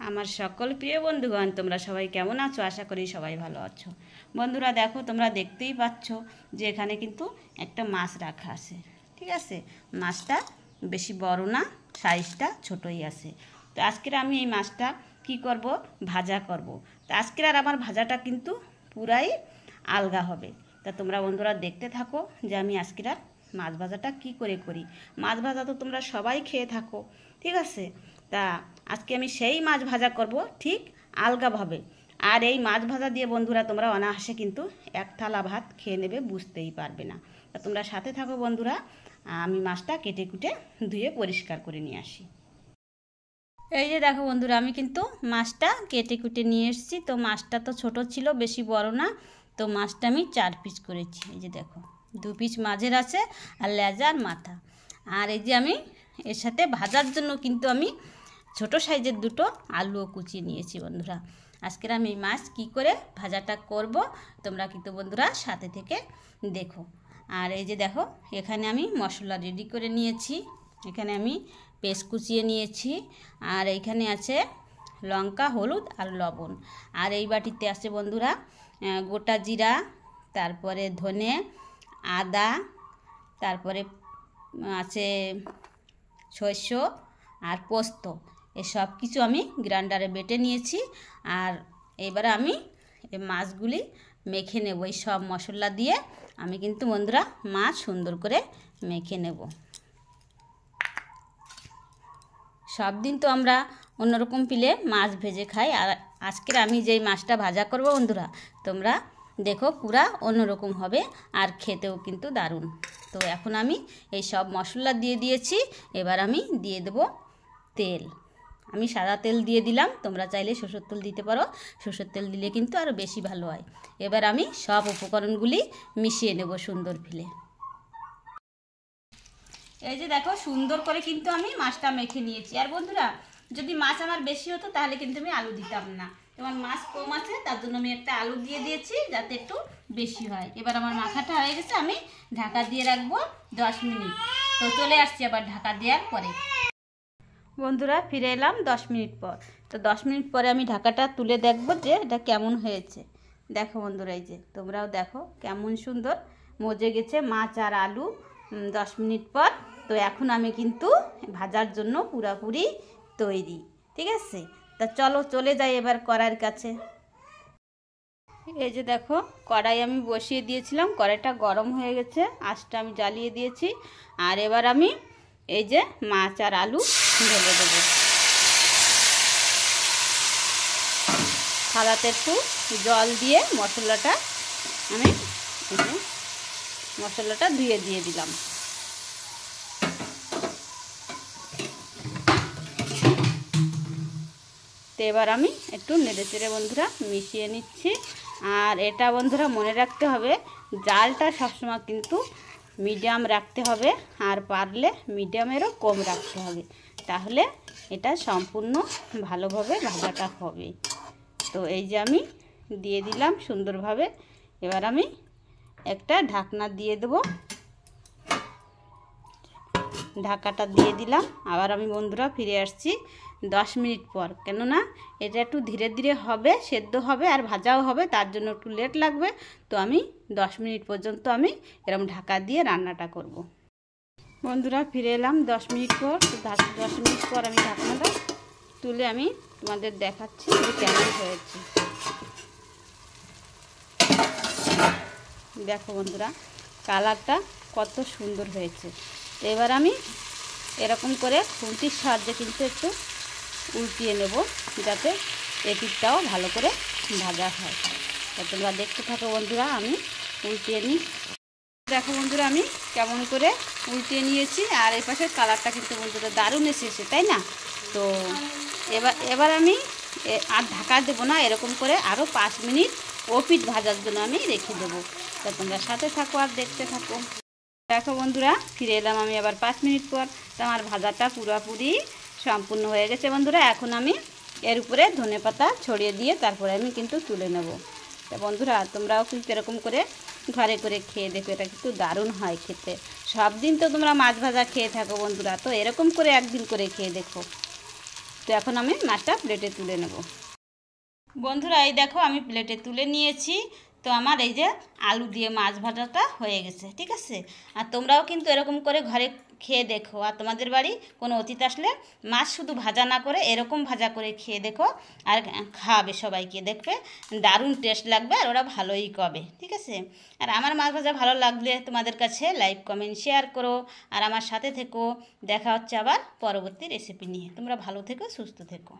আমার সকল প্রিয় বন্ধুগণ, তোমরা সবাই কেমন আছো? আশা করি সবাই ভালো আছো। বন্ধুরা দেখো, তোমরা দেখতেই পাচ্ছ যে এখানে কিন্তু একটা মাছ রাখা আছে। ঠিক আছে, মাছটা বেশি বড় না, সাইজটা ছোটই আছে। তো আজকের আমি এই মাছটা কি করব, ভাজা করব। তো আজকের আর আমার ভাজাটা কিন্তু পুরাই আলগা হবে। তা তোমরা বন্ধুরা দেখতে থাকো যে আমি আজকের আর মাছ ভাজাটা কি করে করি। মাছ ভাজা তো তোমরা সবাই খেয়ে থাকো, ঠিক আছে। তা আজকে আমি সেই মাছ ভাজা করব, ঠিক আলগাভাবে। আর এই মাছ ভাজা দিয়ে বন্ধুরা তোমরা অনায়াসে কিন্তু এক থালা ভাত খেয়ে নেবে, বুঝতেই পারবে না। তা তোমরা সাথে থাকো বন্ধুরা। আমি মাছটা কেটে কুটে ধুয়ে পরিষ্কার করে নিয়ে আসি। এই যে দেখো বন্ধুরা, আমি কিন্তু মাছটা কেটে কুটে নিয়ে এসেছি। তো মাছটা তো ছোট ছিল, বেশি বড় না। তো মাছটা আমি 4 পিস করেছি। এই যে দেখো, 2 পিস মাঝের আছে আর লেজা আর মাথা। আর এই যে আমি এর সাথে ভাজার জন্য কিন্তু আমি ছোট সাইজের 2টো আলুও কুচিয়ে নিয়েছি বন্ধুরা। আজকের আমি এই মাছ কী করে ভাজাটা করব, তোমরা কিন্তু বন্ধুরা সাথে থেকে দেখো। আর এই যে দেখো, এখানে আমি মশলা রেডি করে নিয়েছি। এখানে আমি পেস্ট কুচিয়ে নিয়েছি। আর এইখানে আছে লঙ্কা, হলুদ আর লবণ। আর এই বাটিতে আছে বন্ধুরা গোটা জিরা, তারপরে ধনে, আদা, তারপরে আছে শস্য আর পোস্ত। এই সব কিছু আমি গ্রাইন্ডারে বেটে নিয়েছি। আর এবারে আমি এই মাছগুলি মেখে নেব। এই সব মশলা দিয়ে আমি কিন্তু বন্ধুরা মাছ সুন্দর করে মেখে নেব। সব দিন তো আমরা অন্যরকম পিলে মাছ ভেজে খাই, আর আজকের আমি যেই মাছটা ভাজা করব বন্ধুরা, তোমরা দেখো পুরা অন্যরকম হবে আর খেতেও কিন্তু দারুণ। তো এখন আমি এই সব মশলা দিয়ে দিয়েছি। এবার আমি দিয়ে দেব তেল। আমি সাদা তেল দিয়ে দিলাম, তোমরা চাইলে সরষের তেল দিতে পারো। সরষের তেল দিলে কিন্তু আরও বেশি ভালো হয়। এবার আমি সব উপকরণগুলি মিশিয়ে নেব সুন্দর ফিলে। এই যে দেখো, সুন্দর করে কিন্তু আমি মাছটা মেখে নিয়েছি। আর বন্ধুরা, যদি মাছ আমার বেশি হতো তাহলে কিন্তু আমি আলু দিতাম না। তোমার মাছ কম আছে, তার জন্য আমি একটা আলু দিয়ে দিয়েছি যাতে একটু বেশি হয়। এবার আমার মাখাটা হয়ে গেছে, আমি ঢাকা দিয়ে রাখবো 10 মিনিট। তো চলে আসছি আবার ঢাকা দেওয়ার পরে। বন্ধুরা ফিরে এলাম 10 মিনিট পর। তো 10 মিনিট পরে আমি ঢাকাটা তুলে দেখব যে এটা কেমন হয়েছে। দেখো বন্ধুরা, এই যে তোমরাও দেখো কেমন সুন্দর মজে গেছে মাছ আর আলু 10 মিনিট পর। তো এখন আমি কিন্তু ভাজার জন্য পুরাপুরি তৈরি, ঠিক আছে। তা চলো চলে যাই এবার কড়াইয়ের কাছে। এই যে দেখো, কড়াই আমি বসিয়ে দিয়েছিলাম, কড়াইটা গরম হয়ে গেছে, আঁচটা আমি জ্বালিয়ে দিয়েছি। আর এবার আমি এই যে মাছ আর আলু ঢেলে দেবো। থালাতে একটু জল দিয়ে মশলাটা আমি মশলাটা ধুয়ে দিয়ে দিলাম। তো এবার আমি একটু নেড়ে চেড়ে বন্ধুরা মিশিয়ে নিচ্ছি। আর এটা বন্ধুরা মনে রাখতে হবে, জালটা সবসময় কিন্তু মিডিয়াম রাখতে হবে, আর পারলে মিডিয়ামেরও কম রাখতে হবে, তাহলে এটা সম্পূর্ণ ভালোভাবে ভাজাটা হবে। তো এই যে আমি দিয়ে দিলাম সুন্দরভাবে। এবার আমি একটা ঢাকনা দিয়ে দেব। ঢাকাটা দিয়ে দিলাম। আবার আমি বন্ধুরা ফিরে আসছি 10 মিনিট পর। কেননা এটা একটু ধীরে ধীরে হবে, সেদ্ধ হবে আর ভাজাও হবে, তার জন্য একটু লেট লাগবে। তো আমি 10 মিনিট পর্যন্ত আমি এরকম ঢাকা দিয়ে রান্নাটা করব। বন্ধুরা ফিরে এলাম 10 মিনিট পর। তো 10 মিনিট পর আমি ঢাকনাটা তুলে আমি তোমাদের দেখাচ্ছি যে কেমন হয়েছে। দেখো বন্ধুরা, কালারটা কত সুন্দর হয়েছে। তো এবার আমি এরকম করে খুন্তির সাহায্যে কিন্তু একটু উল্টিয়ে নেব, যাতে এপিঠটাও ভালো করে ভাজা হয়। তা তোমরা দেখতে থাকো বন্ধুরা, আমি উল্টিয়ে নিই। দেখো বন্ধুরা, আমি কেমন করে উল্টিয়ে নিয়েছি। আর এই পাশের কালারটা কিন্তু বন্ধুরা দারুণ এসেছে, তাই না? তো এবার আমি আর ঢাকা দেবো না, এরকম করে আরও 5 মিনিট ওপিঠ ভাজার জন্য আমি রেখে দেবো। তা তোমরা সাথে থাকো আর দেখতে থাকো। দেখো বন্ধুরা, ফিরে এলাম আমি আবার 5 মিনিট পর। তো আমার ভাজাটা পুরোপুরি সম্পূর্ণ হয়ে গেছে বন্ধুরা। এখন আমি এর উপরে ধনেপাতা ছড়িয়ে দিয়ে তারপরে আমি কিন্তু তুলে নেব। তা বন্ধুরা, তোমরাও কিন্তু এরকম করে ঘরে করে খেয়ে দেখো, এটা কিন্তু দারুণ হয় খেতে। সব দিন তো তোমরা মাছ ভাজা খেয়ে থাকো বন্ধুরা, তো এরকম করে একদিন করে খেয়ে দেখো। তো এখন আমি মাছটা প্লেটে তুলে নেব। বন্ধুরা এই দেখো আমি প্লেটে তুলে নিয়েছি। তো আমার এই যে আলু দিয়ে মাছ ভাজাটা হয়ে গেছে, ঠিক আছে। আর তোমরাও কিন্তু এরকম করে ঘরে খেয়ে দেখো, আর তোমাদের বাড়ি কোনো অতিথি আসলে মাছ শুধু ভাজা না করে এরকম ভাজা করে খেয়ে দেখো, আর খাওয়াবে সবাইকে, দেখবে দারুণ টেস্ট লাগবে আর ওরা ভালোই কবে, ঠিক আছে। আর আমার মাছ ভাজা ভালো লাগলে তোমাদের কাছে লাইক কমেন্ট শেয়ার করো, আর আমার সাথে থেকো। দেখা হচ্ছে আবার পরবর্তী রেসিপি নিয়ে। তোমরা ভালো থেকো, সুস্থ থেকো।